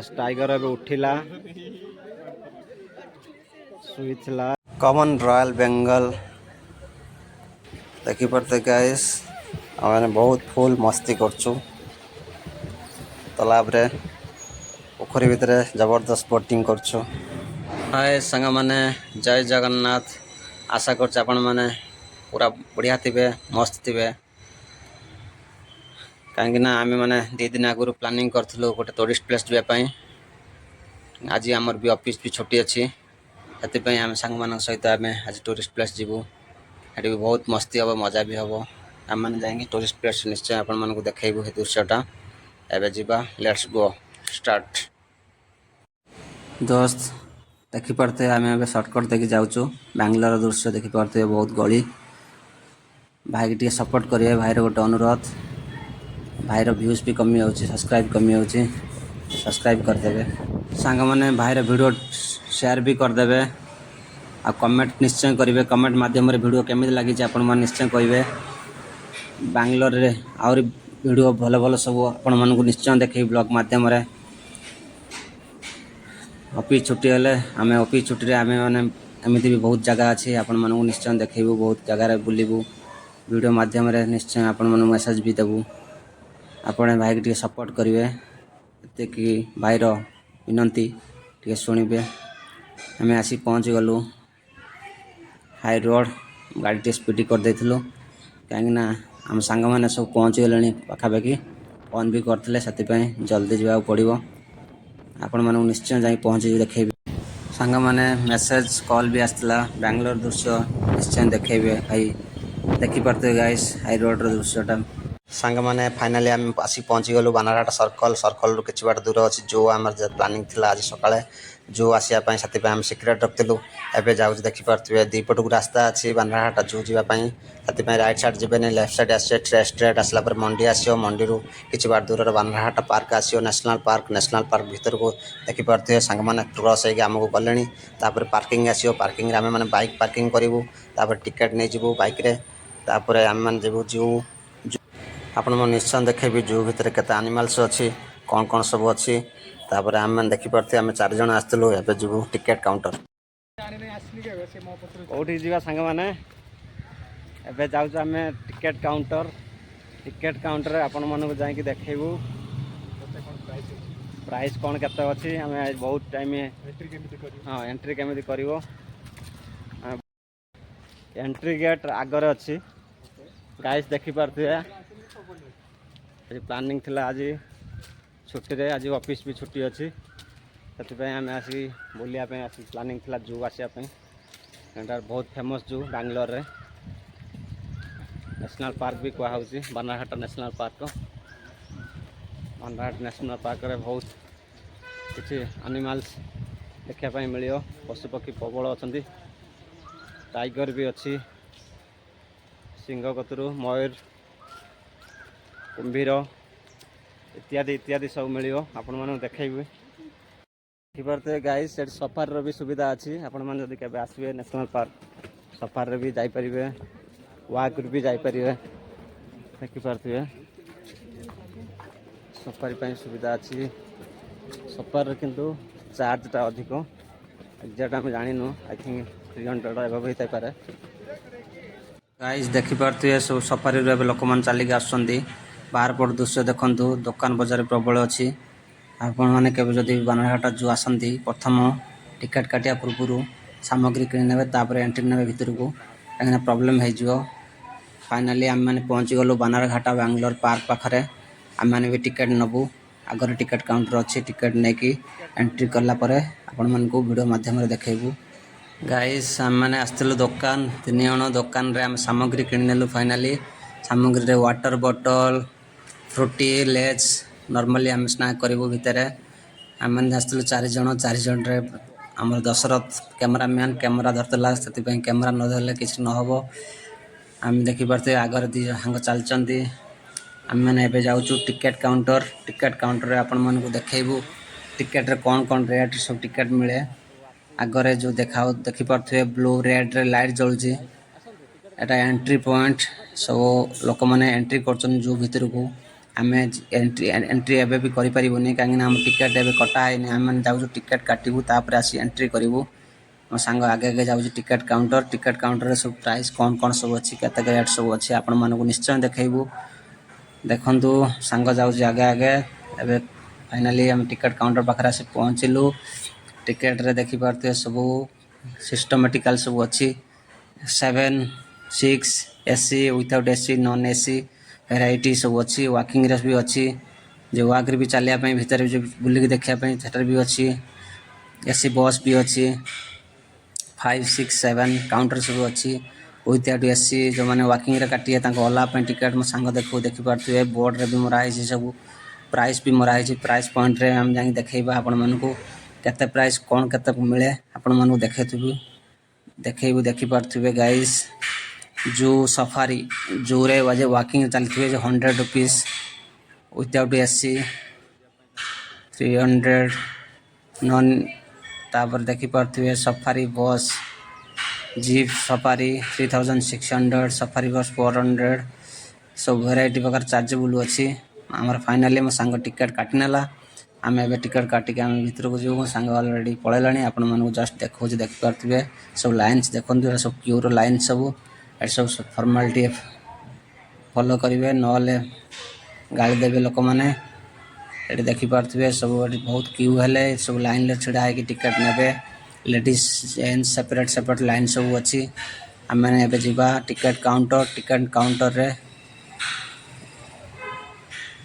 बास टाइगर अब उठिला Suila common royal Bengal देखी पड़ते गाइस मैंने बहुत फुल मस्ती करछु तालाब रे पोखरी भितर जबरदस्त बोटिंग करछु। हाय संग माने जय जगन्नाथ आशा कर आपण माने पूरा बढ़िया थिबे मस्त थिबे कहीं आम मैंने 2 दिन आगु प्लानिंग करूँ गोटे टूरिस्ट प्लेस जावाई आज आमर भी ऑफिस भी छुट्टी अच्छी से आम सांग मान सहित आम आज टूरिस्ट प्लेस जीवु ये भी बहुत मस्ती हम मजा भी हम आम मैंने जाएंगे टूरिस्ट प्लेस निश्चय आपण मानक देखू ये दृश्यटा एवं जीवा लेट्स गो स्टार्ट। दोस्त देखी पारते आम ए सर्टकट देखी जाऊँ बांग्लोर दृश्य देखी पारते बहुत गली भाई टे सपोर्ट करेंगे भाईर गोटे अनुरोध भाईर व्यूज भी कमी जाऊँगी सब्सक्राइब कमी जाऊँगी सब्सक्राइब करदे सांग मैंने भाईर वीडियो शेयर भी करदे आ कमेंट निश्चय करेंगे कमेंट माध्यम वीडियो केमी लगी आपण मैंने निश्चय कहे बांग्लोर रे आउरी वीडियो भल भल सब आपण मानक निश्चय देखे ब्लॉग माध्यम ऑफिस छुट्टी हेले आम ऑफिस छुट्टी आम मैंने एमती भी बहुत जगह अच्छी आपण मानक निश्चय देखेबू बहुत जगार बुलबू वीडियो माध्यम निश्चय आपण मानक मेसेज भी देबू आपण भाई टे सपोर्ट करेंगे ये भाईर विनती टे शुणे आम आसी पहुँच गलु हाई रोड गाड़ी टे स्पीड कर देथिलु कहीं आम सांग मैंने सब पहुँच गले पाखापाखि फोन भी करते से जल्दी जावाक पड़ो आपण मानक निश्चय जाई पहुँच देखेबी सांग मैंने मेसेज कॉल भी आसला बांग्लोर दृश्य निश्चय देखेबे भाई देखी पारते गाइस हाई रोड दृश्यटा सांग मैंने फाइनाली आम आसी पहुँची गलु बानारहाट सर्कल सर्कल रु किछि बाट दूर अच्छी जो आम प्लानिंग थिला आज सकाळे जो आसिया से आम सिक्रेट रखिलु एवं जाऊँ देखी पारे दीपट को रास्ता अच्छी बानारहाट जो जावाई से रईट साइड जी लेफ्ट साइड आसे स्ट्रेट आसला मंडी आसो मंडी किसी बाट दूर बानारहाट पार्क आसो नेशनल पार्क भीतर को देखी पारे सांग मैंने क्रस होमको गले पार्किंग आसो पार्किंग आम मैंने बाइक पार्किंग करूँ टिकेट नहीं जीवु बाइक आम मैंने जीवु जू आपण मैं निश्चय देखेबी जू भितर केते एनिमल्स अच्छी कौन कौन सब अच्छी तापर आम मैंने देखी पारे आम 4 जन आसलु एवं जीवु टिकेट काउंटर कौटी जा सांग मैंने एवं जाऊँ आम टिकेट काउंटर आपण मानक जाकि देखू प्राइस कौन केते अच्छी आम बहुत टाइम हाँ एंट्री केमी कर एंट्री गेट आगर अच्छी गाइस देखी पारे प्लानिंग थिला आज छुट्टी रे आज ऑफिस भी छुट्टी अच्छी से आम आसी बुलिया आसी प्लानिंग थिला जू आसापी बहुत फेमस जू बांग्लोर रे नेशनल पार्क भी कहुच्छी बानारहाट नेशनल पार्क बानारहाट नेशनल पार्क रे बहुत किसी एनिमल्स देखापी मिल पशुपक्षी प्रबल अच्छा टाइगर भी अच्छी सिंह कतरू मयूर कुंभीर इत्यादि इत्यादि सब मिल आपण मैं देखेबी देखिपारे गाइस से सफारी भी सुविधा अच्छी आपण मैंने जब के आसवे नेशनल पार्क सफारी भी जापरेंगे वाक भी जापरेंगे देखिपारे सफारी सुविधा अच्छी सफारी किंतु चार्जटा अधिक एक्जाक्ट आम जानु आई थिंक 300 एवं होता पारे गाइस देखिपारे सब सफारी लोक मैंने चलिक आसुँच बाहर पट दृश्य देखु दुकान बजार प्रबल अच्छी आपण मैंने केवल बानारहाट जो आसती प्रथम टिकेट काटिया पूर्व सामग्री किने एंट्री ने भर को कहीं प्रोब्लेम हो फाइनाली आम मैंने पहुँची गलु बानारघाट बांग्लोर पार्क पाखे आम मैंने भी टिकेट नबू आगर टिकेट काउंटर अच्छी टिकेट नहीं एंट्री कलापर आपण मानक वीडियो माध्यम देखू गाइस आम मैंने आसलु दुकान 3 जण दुकान रे आम सामग्री किनेलु फाइनाली सामग्री रे वाटर बॉटल फ्रूटी लेज नॉर्मली आम स्नैक करूँ भितर आम मैंने आसलु 4 जन रे आमर दशरथ कैमरामैन कैमरा धरला से कैमरा न धरले किसी नहब आम देखिपारे आगर 2 सांग चलती आम मैंने एवं जाऊँ टिकेट काउंटर आपण मानक देखू टिकेट रे कौन रेट सब टिकेट मिले आगरे जो देखिपारे ब्लू रेड रे लाइट जलुची एटा एंट्री पॉइंट सब लोक मैंने एंट्री कर जू भितर को आम एंट्री एवं भी करें कहीं आम टिकेट एवं कटा है आम जाऊँ टिकेट काटू तापर आसी एंट्री करूँ मो सांग आगे आगे जाऊँ टिकेट काउंटर सब प्राइस कौन कौन सब अच्छी केते रेट सब अच्छी आपण मानक निश्चय देखू देखु सांग जाऊँ आगे आगे एवं फाइनाली आम टिकेट काउंटर पाखे आसी पहुँचलु टिकेट रे देखी पारे सब सिस्टमेटिकल सब अच्छी 7 6 AC without AC non AC variety सब अच्छी वॉकिंग रेस भी अच्छी जो वाक भी चलिया भितर जो बुलिक देखापी सेटर भी अच्छी एसी बस भी अच्छी 5 6 7 काउंटर सब अच्छी विथआउट एसी जो मैंने वॉकिंग रे काटिए ओला टिकेट मो सांग देखिपे बोर्ड रे भी मराई सब प्राइस भी मराई प्राइस पॉइंट रे हम जाके देखा आपण मानक केते प्राइस कौन केते मिले आपण मानक देखू देखिपे गाइस जू सफारी जू रे वजे वॉकिंग चलती है 100 रुपीज विथआउट एसी 300 नॉन तापर देखिपे safari bus jeep safari 3600 safari bus 400 सब वेराइटी प्रकार चार्जेबल अच्छी आमर फाइनाली मो सांग टिकेट काटी नेला आम ए टिकेट काटिक आम भर को जो सांग अलरेडी पलैला आपण मानक जस्ट देखो देखिपे सब लाइन्स देखते सब क्यूर लाइन सब ए सब फॉर्मालिटी फॉलो करेंगे नॉले गाड़ी देवे लोक मैंने ये देखिपे सब बहुत क्यू हेले सब लाइन छिड़ा है टिकेट ने ladies gents separate separate line सब अच्छी आम मैंने एबे जीवा टिकेट काउंटर रे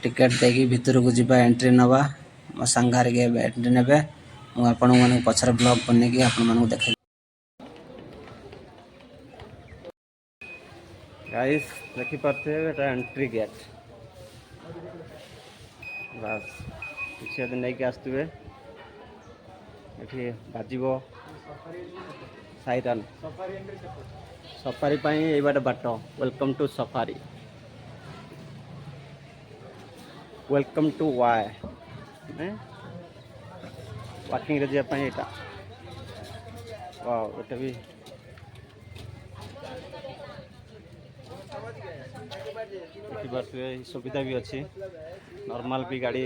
टिकेट देकी भितर को जीवा एंट्री नवा मो सांगार के एंट्री नेबे मु आपण मानक पछर ब्लॉग बने की आपण मानक देखे गाइस देखि पारते एटा एंट्री गेट बस पीछे दिन नहीं के आसतुबे एठी बाजिबो साइरन सफारी पाई ए बाट welcome to safari welcome to वाई वॉकिंग रे जाय पाई एटा वाओ एटा भी सुविधा भी अच्छी नॉर्मल भी गाड़ी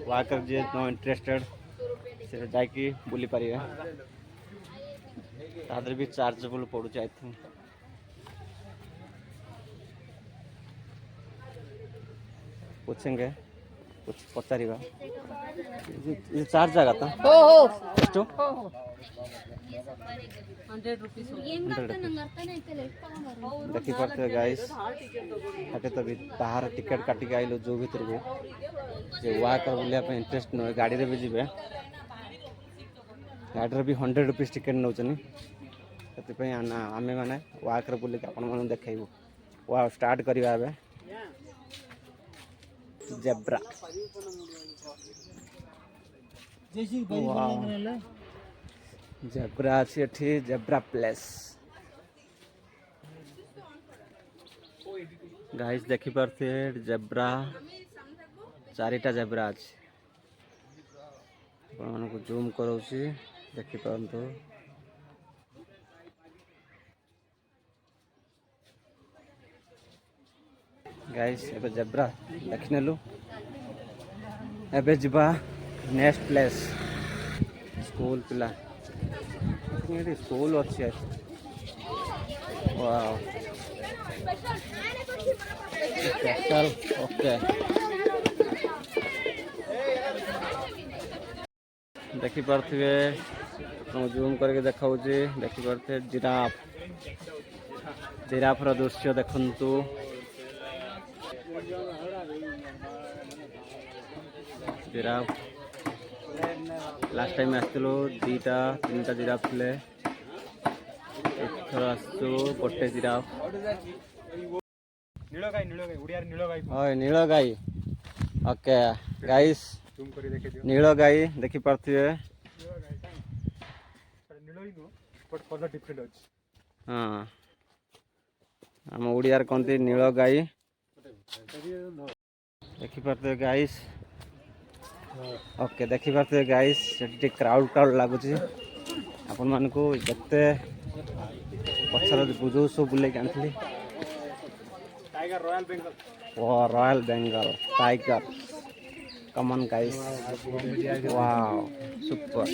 वाकर जे नो इंटरेस्टेड से जाकि बुली पारे तादर भी चार्जेबल पड़ुछ आई थिंक पूछेंगे कुछ पचारिबा ये चार्ज आगा था हो ಎಷ್ಟು देखी पारे गाइस हटे तो भी बाहर टिकेट काटिक आइलु जो भीतर को जे वाक बुलिया इंटरेस्ट न गाड़ी रे भी जीवे गाड़ी रे भी 100 रुपीस टिकेट नौचनी से आम मैंने वाक रे बुलिक आपण मन देखैबु वा स्टार्ट करबा एबे जेब्रा जेब्रा अच्छी एठी जेब्रा प्लेस गाइस देखि पारते जेब्रा चारिटा जेब्रा अच्छी अपन को जूम करोसी देखि पारंतु गाइस एबे जेब्रा देखि नेलु एबे जिबा नेक्स्ट प्लेस स्कूल पिला ये स्कूल अच्छी वाओ स्पेशल ओके देखि पारथिबे जूम करके देखाउची देखि पारथे जिराफ रो दृश्य देखंतु जिराफ लास्ट टाइम आसलो दीटा तीनटा जिराफ थे एथर आसु गोटे जिराफ नील गाई ओके गाइस नील गाई देखि पारथिबे हाँ आम ओडियार कहते नील गाई देखि पारथिबे गाइस ओके देखि पारथिबे गाइस सेठी क्राउड लागुची आपण मानकु जत्ते पछर बुझो सब बुले आनथली tiger royal Bengal Wow, Royal Bengal tiger. Come on guys. Wow, super.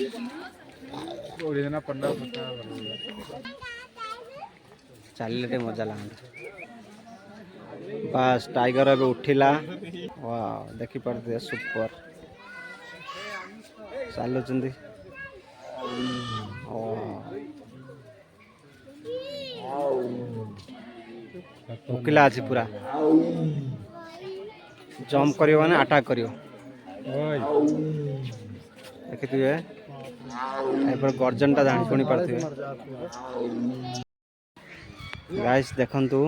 चलिए मजा लगा बस टाइगर अब उठिला वाह देखी पारे सुपर चलुँच भोकिला अच्छी पूरा जंप कर अटाक कर देखिए गर्जन टा जानी शुणी पारे गाइस देखंतु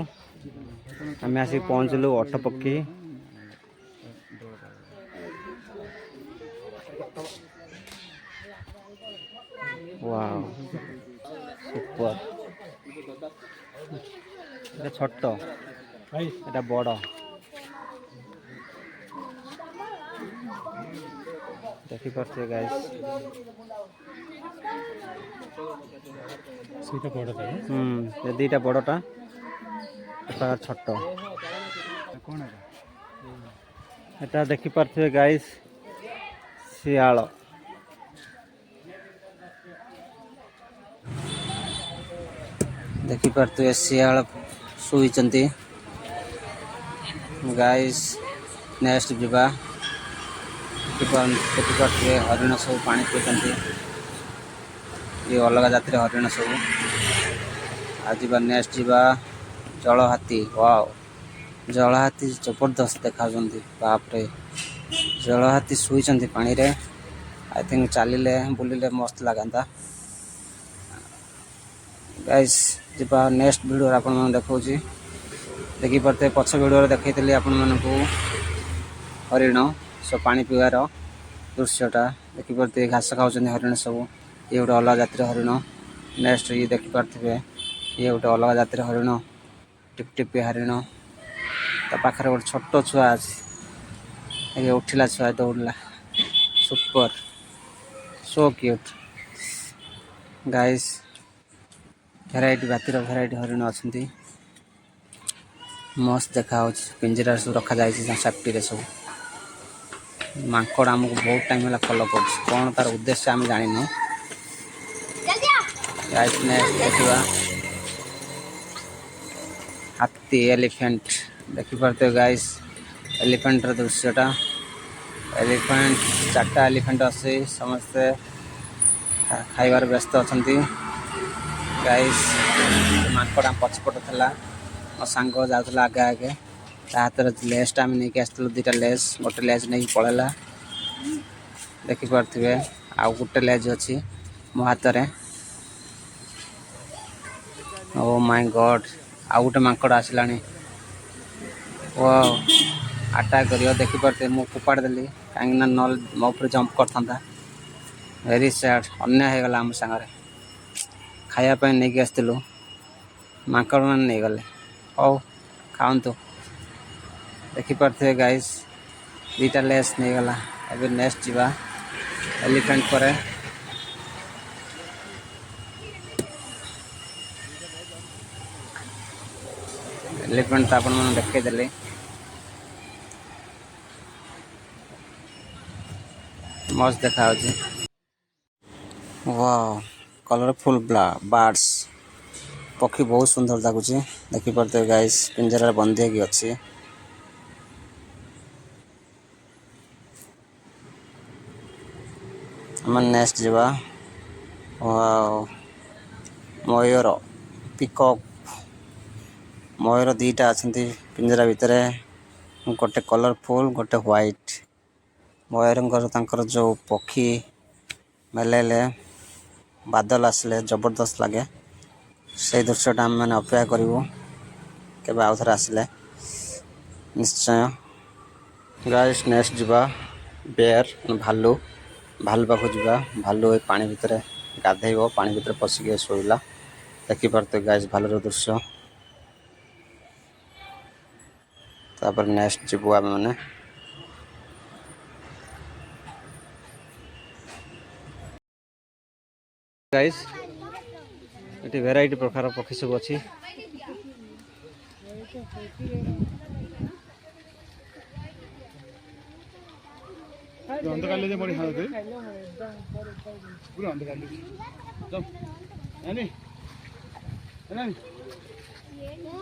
आम आसिक पहुँचलु ऑटो पक्षी वाव सुपर এটা ছোট এটা বড় দেখি পারছে গাইস সেটা বড়টা এই দুইটা বড়টা এটা ছোট কোন এটা দেখি পারছে গাইস শিয়াল देखी पारे शियाल शुई गाइस नेक्स्ट जीवा देखी पारे हरिण सब पानी पीते ये अलग जातिर हरिण सब आज नेक्स्ट जीवा जल हाथी वाओ जल हाथी जबरदस्त देखा बापरे जल हाथी शुई पानी रे आई थिंक चलिले बुलिले मस्त लगता गाइस जीवा नेक्स्ट वीडियो आपण मन देखौची देखि परते पछ वीडियो देखैतली आपण मन को हरिण सब पानी पीवार दृश्यटा देखि परते घास खाउछन हरिण सब ये गोटे अलग जातिर हरिण नेक्स्ट ये देखि पारथिबे ये गोटे अलग जातिर हरिण टिपटिपी हरिण ता पाखरे गोटे छोट छुआ अछि ये उठिला छुआ दौड़ला super so cute guys variety बातिर भेराइटी हरिण अच्छी मस्त देखा पिंजरा सब रखा जाए सेफ्टी रे सब मांकड़ आमको बहुत टाइम है फॉलो कर कौन तार उद्देश्य आम जान देखा हाथी एलिफेंट देखी पारे गाइस एलिफेंट दृश्यटा एलिफेंट चार्टा एलिफेंट अच्छे समस्ते खाइबार व्यस्त अच्छा गाइस मांकड़ आम पछपट था मो सांग जाऊला आगे आगे हाथ लेस आम नहीं आसलु दुटा लेस गोटे लेज नहीं पड़ेगा देखी पारे आउ गोटे लेज अच्छी मो हाथ में ओ माय गॉड आउ गोटे मांकड़ आसला ओ अटैक कर देखी पारे मुझे फोपाड़ देली कहीं न मो ऊपर जंप करता वेरी सैड अन्याय होगला आम सांगे खायापी नहीं आसलु मांकड़ मैंने नहीं गले हौ खाऊँ देखी पारे गाइस दुटा लेस नहीं गला अभी नेक्स्ट जीवा एलिफेंट पर एलिफेंट तो आपण मैंने देखदेली मस्त देखा वाओ कलरफुल बर्ड्स पक्षी बहुत सुंदर लगुच देखी पारे गाइस पिंजरा बंदी होगी अच्छी आम नेक्स्ट जीवा वाओ मयूर पिकॉक मयूर दीटा अच्छा पिंजरा भितर गोटे कलरफुल गोटे व्हाइट मयूर जो पक्षी मेले बादल आसले जबरदस्त लगे से दृश्यटा आम मैंने अपेक्षा करूँ के आउ थे आसले निश्चय गाइस नेक्स्ट जीवा बेयर भालू भालू पाख जा भालू पानी भितर गाधेब पानी भितर पशिक शोला देखी पारे गाइस भालूर दृश्य तापर नेक्स्ट जीवु आम मैंने गाइस ये वेराइटी प्रकार पक्षी सब अच्छी अंधकार ले बड़ी हालत है पूरा अंधकार ले चल यानी यानी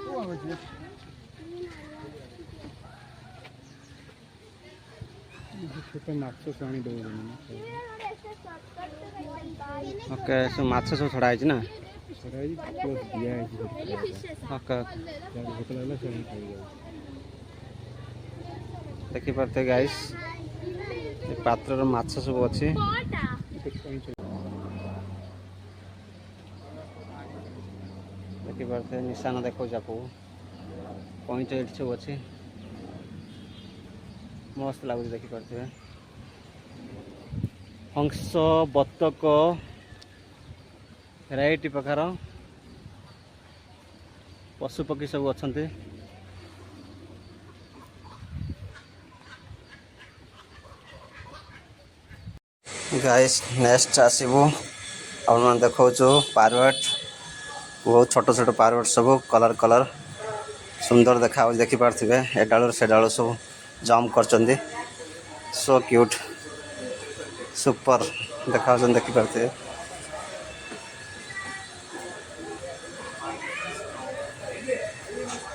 वो बच्चे छोटे माछ साणी दो ओके सो माछ सब छड़ा है ना छड़ा ही प्लस दिया है ओके यार भूख लगला से हम खाई जाओ देखि पारते गाइस ए पात्र रो माछ सब अछि देखि पारते निशान देखो जापो पॉइंट एट सब अछि मस्त लागु देखि पारते हंस बत्तक भेराइटी प्रकार पशु पक्षी सब अच्छे गाइस नेक्स्ट आसबू आप देखो पार्वट बहुत छोट छोट पार्वट सब कलर कलर सुंदर देखा देखिपारे ए डालू से डालू सब जंप कर सो क्यूट सुपर देखा देखिपारे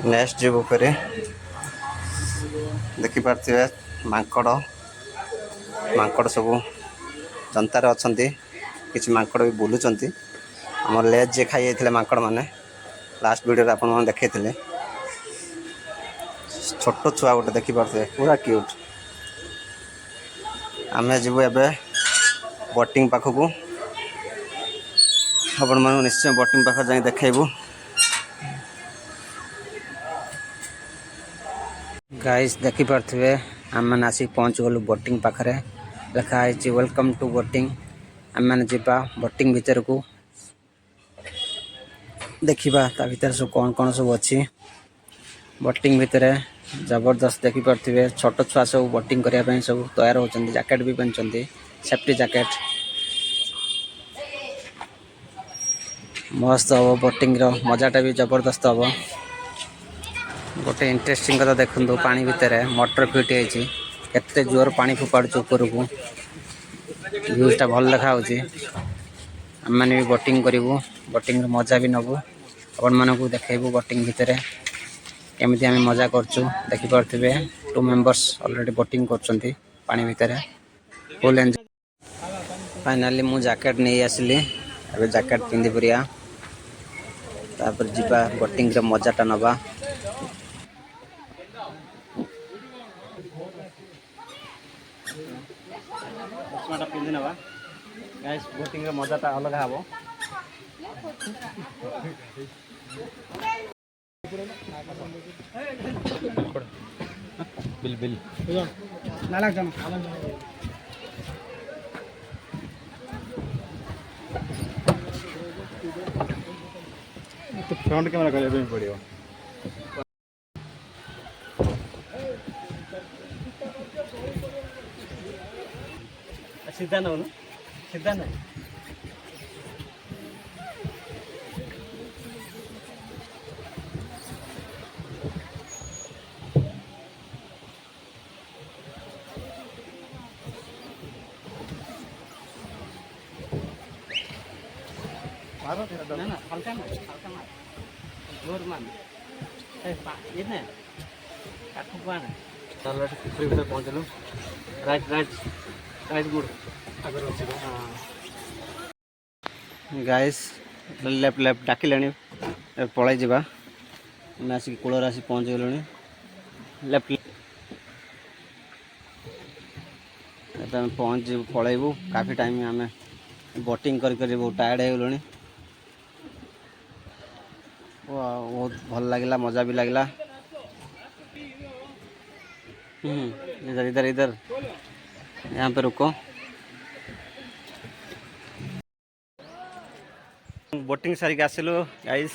नेक्स्ट जीव फेरे देखिपारे मांकड़ मांकड़ सब जनतार अच्छा किसी मांकड़ भी बुलूं आम लेज जे खाई जाते मांकड़ मैंने लास्ट वीडियो आप देखते छोट छुआ गोटे देखिपारे पूरा क्यूट आम जीव एबे बोटिंग पाखक आपण मन निश्चय बोटिंग पाख जाए देखू गाइस देखिपारे आम मैंने आसिक पहुँच गलु बोटिंग पाखे लिखाई वेलकम टू बोटिंग आम मैंने जावा बोटिंग भीतर को देखा ता भीतर सब कौन कौन सब अच्छी बोटिंग भितर जबरदस्त देखिपारे छोट छुआ सब बोटिंग करने सब तैयार होती जैकेट भी पहनते सेफ्टी जैकेट मस्त हम बोटिंग मजाटा भी जबरदस्त हम गोटे इंटरेस्टिंग कथा देखो पानी भितर मोटर फिट होते जोर पानी फोपाड़ ऊपर को व्यूजटा भल देखा आम मैंने भी बोटिंग करूँ बोटिंग मजा भी नबू आपण मानक देखू बोटिंग भितर केमी आम मजा करचु देखिपारे 2 मेंबर्स ऑलरेडी बोटिंग कर पानी भितर फुल एंजॉय फाइनली मु जैकेट नहीं आसली अबे जैकेट पिंधि परिया तापर जीवा बोटिंग रे मजाटा नबा चश्माटा पिंधि नबा गाइस बोटिंग रे मजाटा अलग हबो बिल बिल नाला जाना तो फ्रंट कैमरा करने पड़ेगा सीधा ना सीधा ना ना हल्का मार जोर मान ये ना काठू पाना चलो पुखरी भीतर पहुँचलु right right right good guys left left डाकिले पलि जा आसिक कूलर आसी पहुँच गलु लेफ्ट पहुँच पलैबू काफ़ी टाइम आम बोटिंग कर बहुत टायर्ड हो गलु बहुत भल लगे मजा भी लगला इधर इधर इधर यहाँ पे रुको बोटिंग सारिक आसिलु गाइस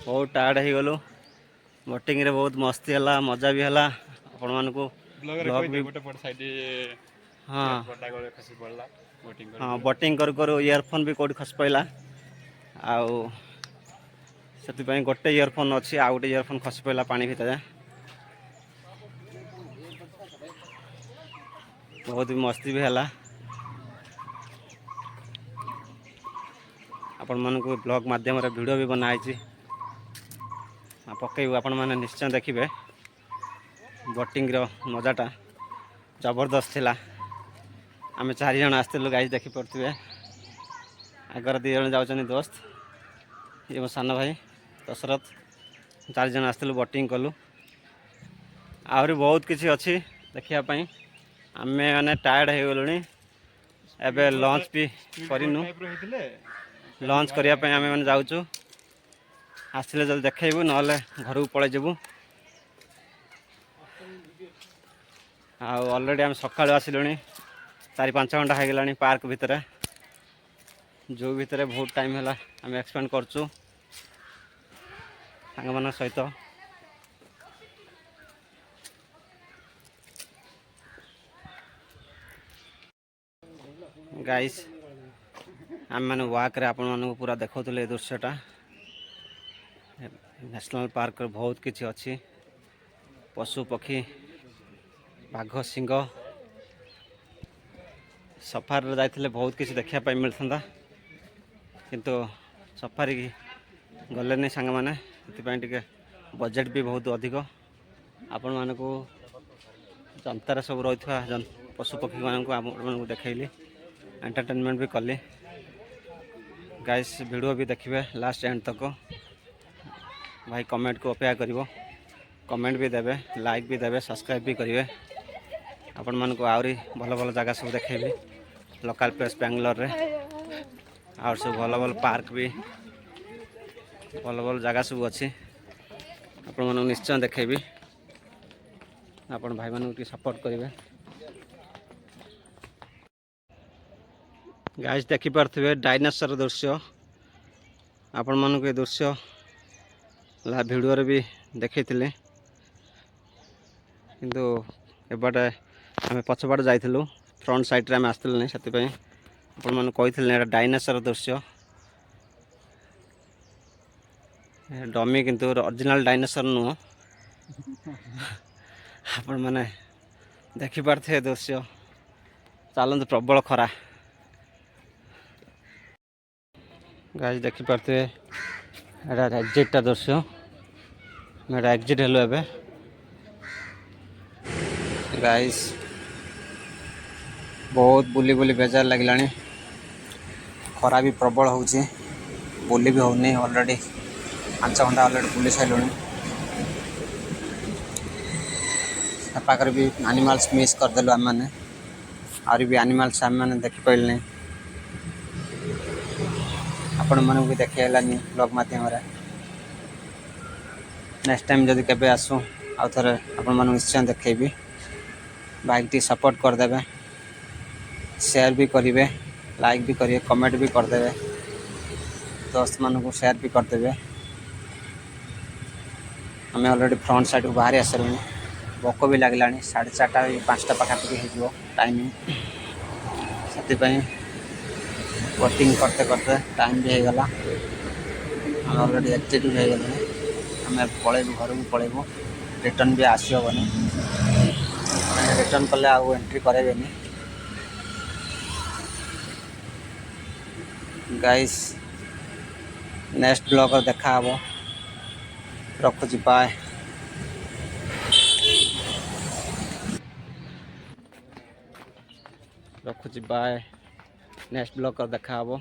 बहुत टायर्ड हो गलु बोटिंग रे बहुत मस्ती है मजा भी है आपण मानक हाँ हाँ बोटिंग करू इयरफोन भी कौट खस पड़ा आउ से गोटे इयरफोन अच्छी आउ गोटे इयरफोन खसी पड़ा पानी भितर बहुत भी मस्ती भी है आपण मानक ब्लॉग माध्यम वीडियो भी बनाई पकईबू आपण मैंने निश्चय देखिए बोटिंग मजाटा जबरदस्त थिला आम 4 जन आसलु गाइज देखी पड़े आगर 2 जन जाऊँ दोस्त ये मो सान भाई दशरथ 4 जन आसलु बोटिंग कलु आहरी बहुत किसी अच्छी देखापी आम मैंने टायर्ड हो गलु एबे लंच भी करूँ लंच करने आम मैंने जाऊँ आसले जल्दी देखू ना घर को पलि जीवु ऑलरेडी आम सका आसिलु 4-5 घंटा हो गला पार्क भितर जो भितर बहुत टाइम है आम एक्सपेंड करचु मान सहित गाइस आम मैंने वाक रे आपण मानक पूरा देखौले दृश्यटा नेशनल पार्क बहुत किसी अच्छी पशु पक्षी बाघ सिंह सफारी जाइए बहुत किसी देखापी मिलता किंतु सफारी गले नहीं सांग मैंने से बजेट भी बहुत अधिक आपण मानक जनतार सब रही पशु पक्षी मानक देखली एंटरटेनमेंट भी कली गाइस वीडियो भी देखिए लास्ट एंड तक भाई कमेंट को अपेक्षा करिवो कमेंट भी देवे लाइक भी देवे सब्सक्राइब भी करेंगे आपण मानक आहरी भल भल जगह सब देखेबी लोकल प्लेस बेंगलोर रे और सब भल भल पार्क भी भल भल जगह सब अच्छी आपण मानक निश्चय देखेबी आपण भाई मानक सपोर्ट करेंगे गाइस देखी पार्थिबे डायनासोर दृश्य आपण मानक ये दृश्य वीडियो रे भी देखी किंतु एबाटे आम पछपट जाइलु फ्रंट साइड रे आम आसलु नहीं से आपण मैंने कही डायनासोर दृश्य डमी किंतु ओरिजिनल डायनासोर नुह आपण मैंने देखी पार्थे दृश्य चलते प्रबल खरा गाइस देखी पार्थे एटा एग्जिटा दृश्य मेरा एग्जिट हेलो एबे गाइस बहुत बुली बुली बेजार लगे खरा भी प्रबल हो बुली भी होनी ऑलरेडी 5 घंटा ऑलरेडी बुली सारू पाखे भी एनिमल्स मिस करदेलु आम मैंने आर भी एनिमल्स आम मैंने देखिपारे नहीं आपण मानक भी देखिलानी ब्लॉग माध्यम नेक्स्ट टाइम जदि केबे आसू आउ थे आपण मानक निश्चय देखेबी बाइक टी सपोर्ट करदे शेयर भी करेंगे लाइक भी करेंगे कमेंट भी करदे दोस्त मानक शेयर भी करदे आम ऑलरेडी फ्रंट साइड को बाहरी आसलु भोक भी लगला 4:30-5टा पाखापाखि हो टाइमिंग से बोटिंग करते करते टाइम भी हो गला आम ऑलरेडी एक्टिव हो गले आम पलैबू घर को पलैबू रिटर्न भी आसबनी रिटर्न कले आउ एंट्री करेबेनी गाइस नेक्स्ट ब्लॉग देखा हबो रखुची बाय रखुची बाय नेक्स्ट ब्लॉग देखा हबो।